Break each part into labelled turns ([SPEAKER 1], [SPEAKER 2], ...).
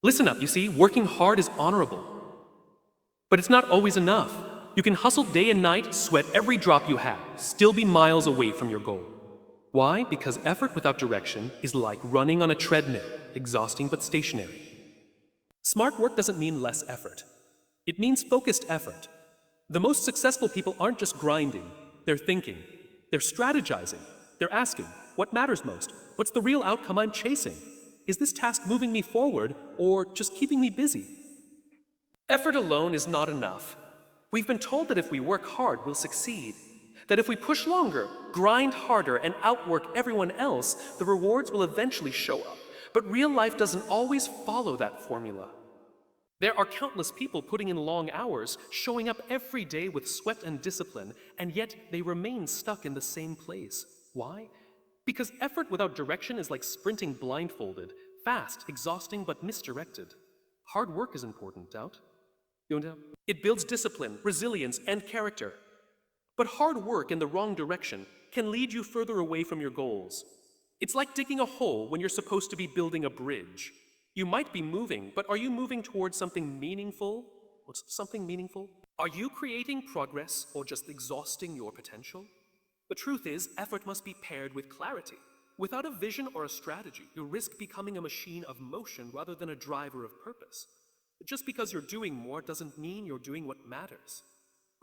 [SPEAKER 1] Listen up, you see, working hard is honorable. But it's not always enough. You can hustle day and night, sweat every drop you have, still be miles away from your goal. Why? Because effort without direction is like running on a treadmill, exhausting but stationary. Smart work doesn't mean less effort. It means focused effort. The most successful people aren't just grinding, they're thinking, they're strategizing, they're asking, what matters most? What's the real outcome I'm chasing? Is this task moving me forward or just keeping me busy? Effort alone is not enough. We've been told that if we work hard, we'll succeed. That if we push longer, grind harder, and outwork everyone else, the rewards will eventually show up. But real life doesn't always follow that formula. There are countless people putting in long hours, showing up every day with sweat and discipline, and yet they remain stuck in the same place. Why? Because effort without direction is like sprinting blindfolded, fast, exhausting, but misdirected. Hard work is important, doubt? You want to? It builds discipline, resilience, and character. But hard work in the wrong direction can lead you further away from your goals. It's like digging a hole when you're supposed to be building a bridge. You might be moving, but are you moving towards something meaningful? What's something meaningful? Are you creating progress or just exhausting your potential? The truth is, effort must be paired with clarity. Without a vision or a strategy, you risk becoming a machine of motion rather than a driver of purpose. Just because you're doing more doesn't mean you're doing what matters.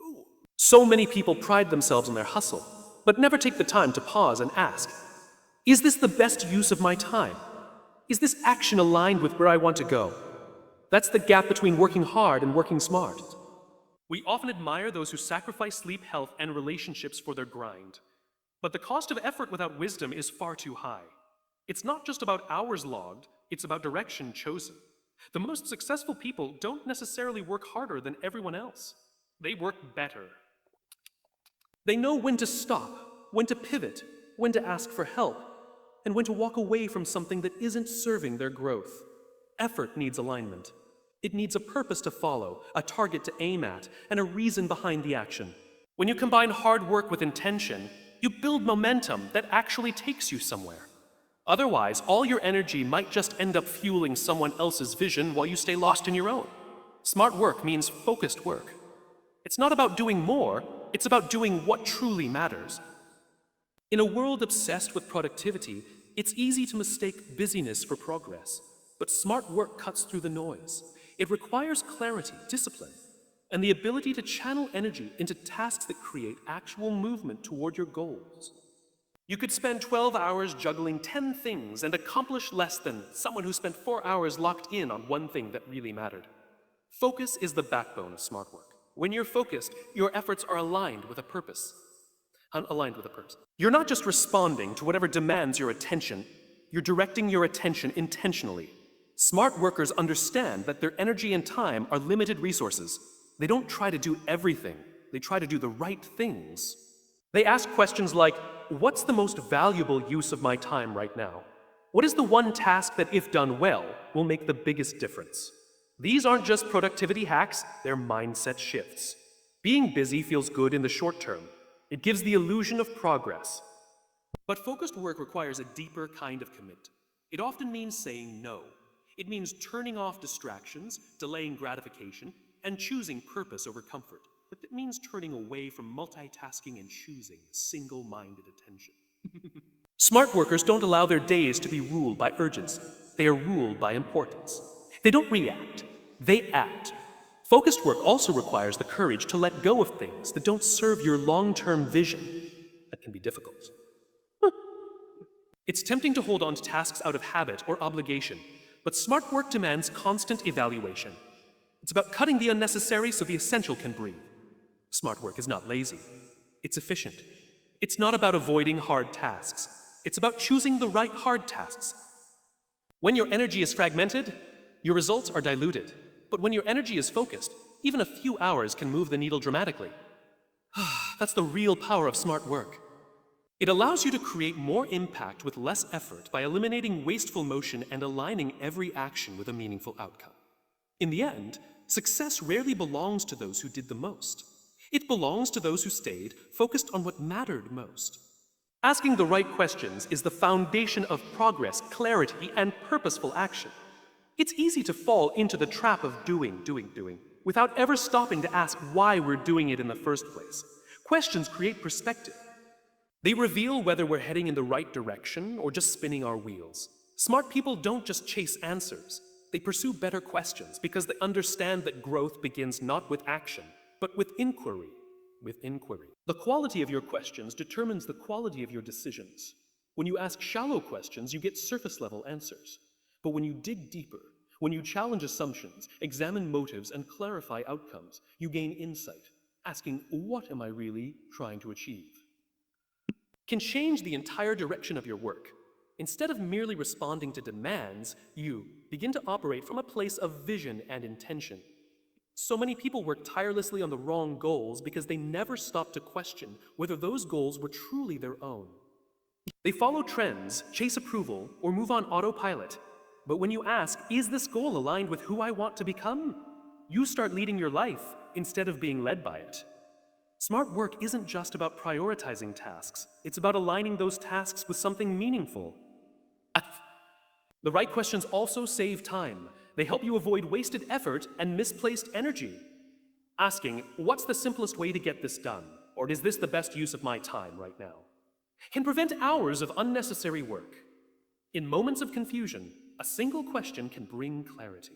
[SPEAKER 1] Ooh. So many people pride themselves on their hustle, but never take the time to pause and ask, is this the best use of my time? Is this action aligned with where I want to go? That's the gap between working hard and working smart. We often admire those who sacrifice sleep, health, and relationships for their grind. But the cost of effort without wisdom is far too high. It's not just about hours logged, it's about direction chosen. The most successful people don't necessarily work harder than everyone else. They work better. They know when to stop, when to pivot, when to ask for help, and when to walk away from something that isn't serving their growth. Effort needs alignment. It needs a purpose to follow, a target to aim at, and a reason behind the action. When you combine hard work with intention, you build momentum that actually takes you somewhere. Otherwise, all your energy might just end up fueling someone else's vision while you stay lost in your own. Smart work means focused work. It's not about doing more, it's about doing what truly matters. In a world obsessed with productivity, it's easy to mistake busyness for progress. But smart work cuts through the noise. It requires clarity, discipline, and the ability to channel energy into tasks that create actual movement toward your goals. You could spend 12 hours juggling 10 things and accomplish less than someone who spent 4 hours locked in on one thing that really mattered. Focus is the backbone of smart work. When you're focused, your efforts are aligned with a purpose. You're not just responding to whatever demands your attention, you're directing your attention intentionally. Smart workers understand that their energy and time are limited resources. They don't try to do everything, they try to do the right things. They ask questions like, what's the most valuable use of my time right now? What is the one task that, if done well, will make the biggest difference? These aren't just productivity hacks, they're mindset shifts. Being busy feels good in the short term. It gives the illusion of progress. But focused work requires a deeper kind of commitment. It often means saying no. It means turning off distractions, delaying gratification, and choosing purpose over comfort. But it means turning away from multitasking and choosing single-minded attention. Smart workers don't allow their days to be ruled by urgency. They are ruled by importance. They don't react, they act. Focused work also requires the courage to let go of things that don't serve your long-term vision. That can be difficult. It's tempting to hold on to tasks out of habit or obligation, but smart work demands constant evaluation. It's about cutting the unnecessary so the essential can breathe. Smart work is not lazy. It's efficient. It's not about avoiding hard tasks. It's about choosing the right hard tasks. When your energy is fragmented, your results are diluted. But when your energy is focused, even a few hours can move the needle dramatically. That's the real power of smart work. It allows you to create more impact with less effort by eliminating wasteful motion and aligning every action with a meaningful outcome. In the end, success rarely belongs to those who did the most. It belongs to those who stayed focused on what mattered most. Asking the right questions is the foundation of progress, clarity, and purposeful action. It's easy to fall into the trap of doing, without ever stopping to ask why we're doing it in the first place. Questions create perspective. They reveal whether we're heading in the right direction or just spinning our wheels. Smart people don't just chase answers. They pursue better questions because they understand that growth begins not with action, but with inquiry. The quality of your questions determines the quality of your decisions. When you ask shallow questions, you get surface-level answers. But when you dig deeper, when you challenge assumptions, examine motives, and clarify outcomes, you gain insight, asking, what am I really trying to achieve? Can change the entire direction of your work. Instead of merely responding to demands, you begin to operate from a place of vision and intention. So many people work tirelessly on the wrong goals because they never stop to question whether those goals were truly their own. They follow trends, chase approval, or move on autopilot. But when you ask, is this goal aligned with who I want to become? You start leading your life instead of being led by it. Smart work isn't just about prioritizing tasks. It's about aligning those tasks with something meaningful. The right questions also save time. They help you avoid wasted effort and misplaced energy. Asking, what's the simplest way to get this done? Or is this the best use of my time right now? Can prevent hours of unnecessary work. In moments of confusion, a single question can bring clarity.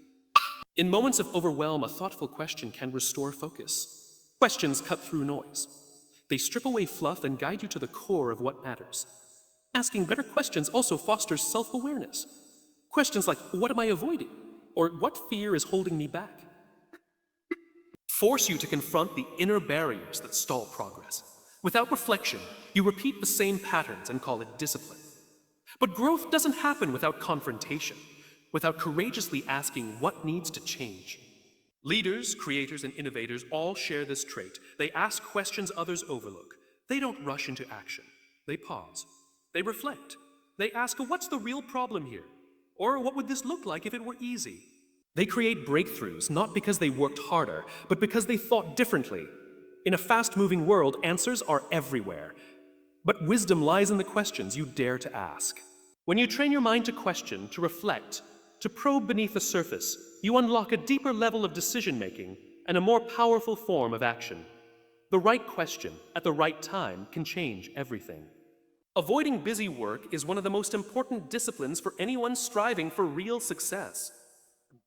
[SPEAKER 1] In moments of overwhelm, a thoughtful question can restore focus. Questions cut through noise. They strip away fluff and guide you to the core of what matters. Asking better questions also fosters self-awareness. Questions like, what am I avoiding? Or what fear is holding me back? Force you to confront the inner barriers that stall progress. Without reflection, you repeat the same patterns and call it discipline. But growth doesn't happen without confrontation, without courageously asking what needs to change. Leaders, creators, and innovators all share this trait. They ask questions others overlook. They don't rush into action. They pause. They reflect. They ask, what's the real problem here? Or what would this look like if it were easy? They create breakthroughs not because they worked harder, but because they thought differently. In a fast-moving world, answers are everywhere. But wisdom lies in the questions you dare to ask. When you train your mind to question, to reflect, to probe beneath the surface, you unlock a deeper level of decision-making and a more powerful form of action. The right question at the right time can change everything. Avoiding busy work is one of the most important disciplines for anyone striving for real success.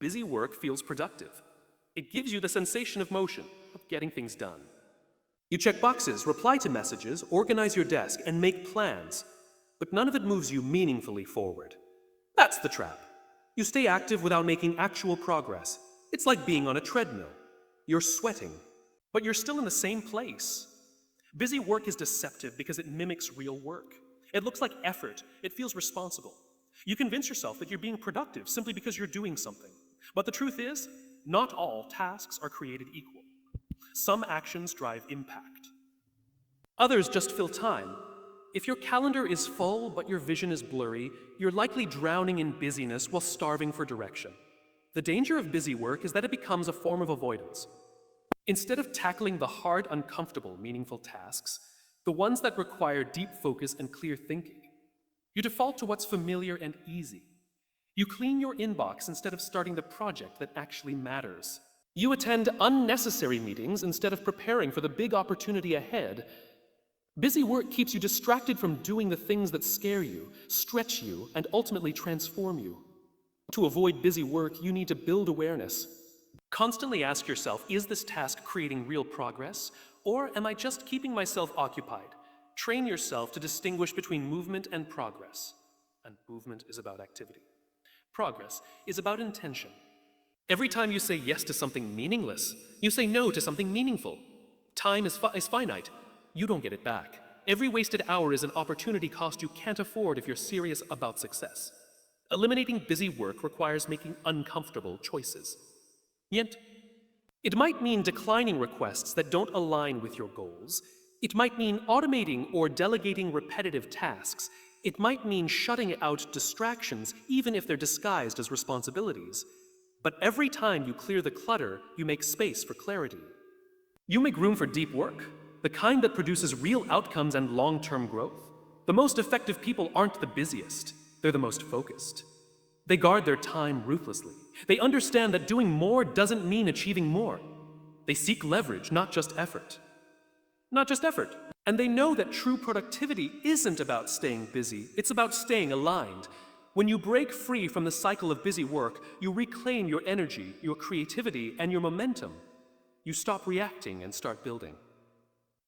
[SPEAKER 1] Busy work feels productive. It gives you the sensation of motion, of getting things done. You check boxes, reply to messages, organize your desk, and make plans, but none of it moves you meaningfully forward. That's the trap. You stay active without making actual progress. It's like being on a treadmill. You're sweating, but you're still in the same place. Busy work is deceptive because it mimics real work. It looks like effort. It feels responsible. You convince yourself that you're being productive simply because you're doing something. But the truth is, not all tasks are created equal. Some actions drive impact. Others just fill time. If your calendar is full but your vision is blurry, you're likely drowning in busyness while starving for direction. The danger of busy work is that it becomes a form of avoidance. Instead of tackling the hard, uncomfortable, meaningful tasks, the ones that require deep focus and clear thinking, you default to what's familiar and easy. You clean your inbox instead of starting the project that actually matters. You attend unnecessary meetings instead of preparing for the big opportunity ahead. Busy work keeps you distracted from doing the things that scare you, stretch you, and ultimately transform you. To avoid busy work, you need to build awareness. Constantly ask yourself, is this task creating real progress, or am I just keeping myself occupied? Train yourself to distinguish between movement and progress. And movement is about activity. Progress is about intention. Every time you say yes to something meaningless, you say no to something meaningful. Time is finite. You don't get it back. Every wasted hour is an opportunity cost you can't afford if you're serious about success. Eliminating busy work requires making uncomfortable choices. Yet, it might mean declining requests that don't align with your goals. It might mean automating or delegating repetitive tasks. It might mean shutting out distractions, even if they're disguised as responsibilities. But every time you clear the clutter, you make space for clarity. You make room for deep work, the kind that produces real outcomes and long-term growth. The most effective people aren't the busiest, they're the most focused. They guard their time ruthlessly. They understand that doing more doesn't mean achieving more. They seek leverage, not just effort. Not just effort. And they know that true productivity isn't about staying busy, it's about staying aligned. When you break free from the cycle of busy work, you reclaim your energy, your creativity, and your momentum. You stop reacting and start building.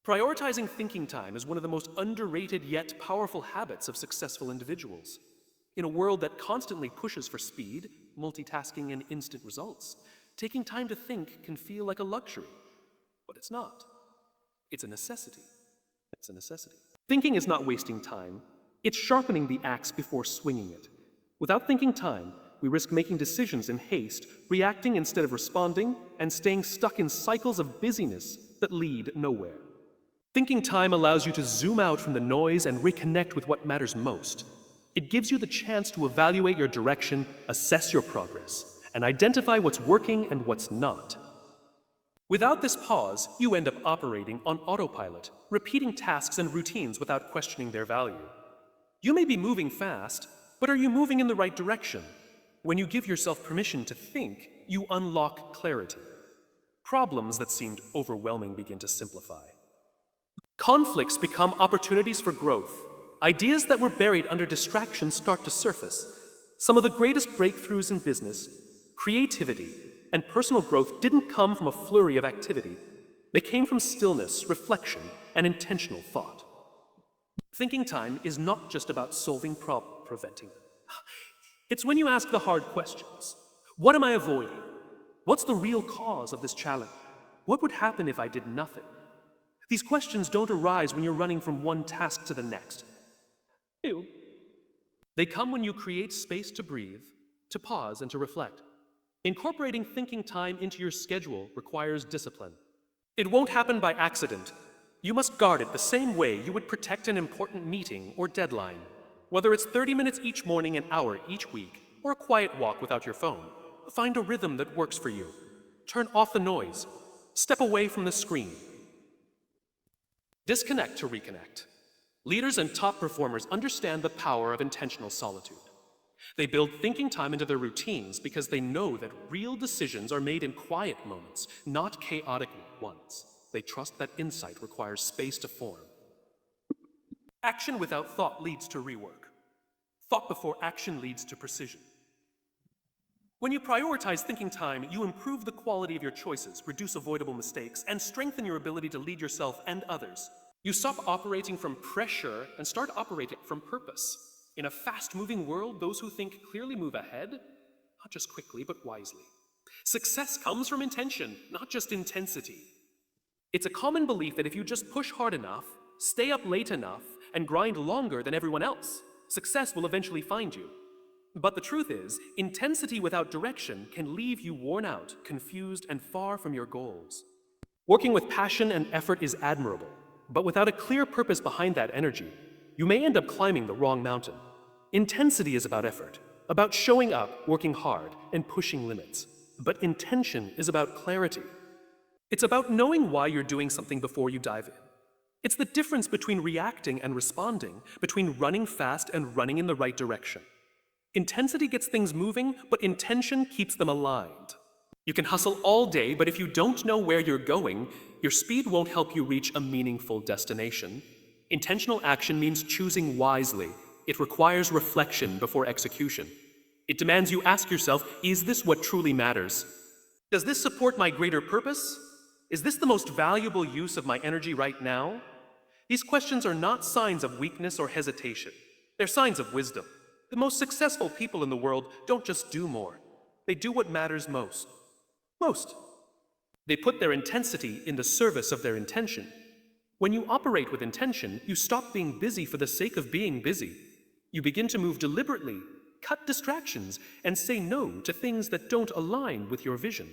[SPEAKER 1] Prioritizing thinking time is one of the most underrated yet powerful habits of successful individuals. In a world that constantly pushes for speed, multitasking, and instant results, taking time to think can feel like a luxury. But it's not. It's a necessity. It's a necessity. Thinking is not wasting time. It's sharpening the axe before swinging it. Without thinking time, we risk making decisions in haste, reacting instead of responding, and staying stuck in cycles of busyness that lead nowhere. Thinking time allows you to zoom out from the noise and reconnect with what matters most. It gives you the chance to evaluate your direction, assess your progress, and identify what's working and what's not. Without this pause, you end up operating on autopilot, repeating tasks and routines without questioning their value. You may be moving fast, but are you moving in the right direction? When you give yourself permission to think, you unlock clarity. Problems that seemed overwhelming begin to simplify. Conflicts become opportunities for growth. Ideas that were buried under distraction start to surface. Some of the greatest breakthroughs in business, creativity, and personal growth didn't come from a flurry of activity. They came from stillness, reflection, and intentional thought. Thinking time is not just about solving problems, preventing them. It's when you ask the hard questions. What am I avoiding? What's the real cause of this challenge? What would happen if I did nothing? These questions don't arise when you're running from one task to the next. Ew. They come when you create space to breathe, to pause, and to reflect. Incorporating thinking time into your schedule requires discipline. It won't happen by accident. You must guard it the same way you would protect an important meeting or deadline. Whether it's 30 minutes each morning, an hour each week, or a quiet walk without your phone, find a rhythm that works for you. Turn off the noise. Step away from the screen. Disconnect to reconnect. Leaders and top performers understand the power of intentional solitude. They build thinking time into their routines because they know that real decisions are made in quiet moments, not chaotic ones. They trust that insight requires space to form. Action without thought leads to rework. Thought before action leads to precision. When you prioritize thinking time, you improve the quality of your choices, reduce avoidable mistakes, and strengthen your ability to lead yourself and others. You stop operating from pressure and start operating from purpose. In a fast-moving world, those who think clearly move ahead, not just quickly, but wisely. Success comes from intention, not just intensity. It's a common belief that if you just push hard enough, stay up late enough, and grind longer than everyone else, success will eventually find you. But the truth is, intensity without direction can leave you worn out, confused, and far from your goals. Working with passion and effort is admirable, but without a clear purpose behind that energy, you may end up climbing the wrong mountain. Intensity is about effort, about showing up, working hard, and pushing limits. But intention is about clarity. It's about knowing why you're doing something before you dive in. It's the difference between reacting and responding, between running fast and running in the right direction. Intensity gets things moving, but intention keeps them aligned. You can hustle all day, but if you don't know where you're going, your speed won't help you reach a meaningful destination. Intentional action means choosing wisely. It requires reflection before execution. It demands you ask yourself, is this what truly matters? Does this support my greater purpose? Is this the most valuable use of my energy right now? These questions are not signs of weakness or hesitation. They're signs of wisdom. The most successful people in the world don't just do more. They do what matters most. They put their intensity in the service of their intention. When you operate with intention, you stop being busy for the sake of being busy. You begin to move deliberately, cut distractions, and say no to things that don't align with your vision.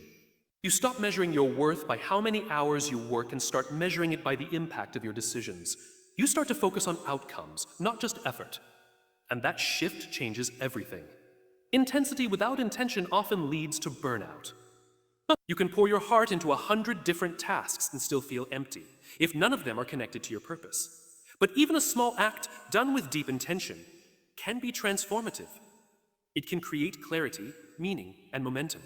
[SPEAKER 1] You stop measuring your worth by how many hours you work and start measuring it by the impact of your decisions. You start to focus on outcomes, not just effort. And that shift changes everything. Intensity without intention often leads to burnout. You can pour your heart into 100 different tasks and still feel empty, if none of them are connected to your purpose. But even a small act done with deep intention can be transformative. It can create clarity, meaning, and momentum.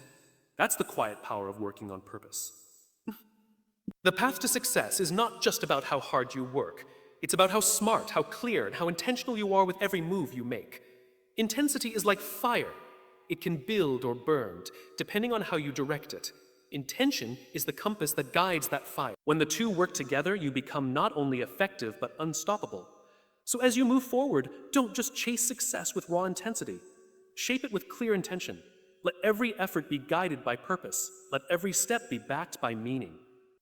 [SPEAKER 1] That's the quiet power of working on purpose. The path to success is not just about how hard you work. It's about how smart, how clear, and how intentional you are with every move you make. Intensity is like fire. It can build or burn, depending on how you direct it. Intention is the compass that guides that fire. When the two work together, you become not only effective, but unstoppable. So as you move forward, don't just chase success with raw intensity. Shape it with clear intention. Let every effort be guided by purpose. Let every step be backed by meaning.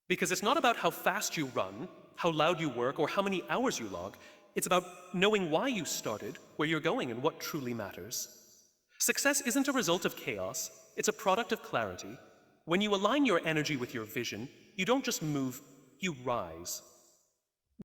[SPEAKER 1] Because it's not about how fast you run, how loud you work, or how many hours you log. It's about knowing why you started, where you're going, and what truly matters. Success isn't a result of chaos, it's a product of clarity. When you align your energy with your vision, you don't just move, you rise.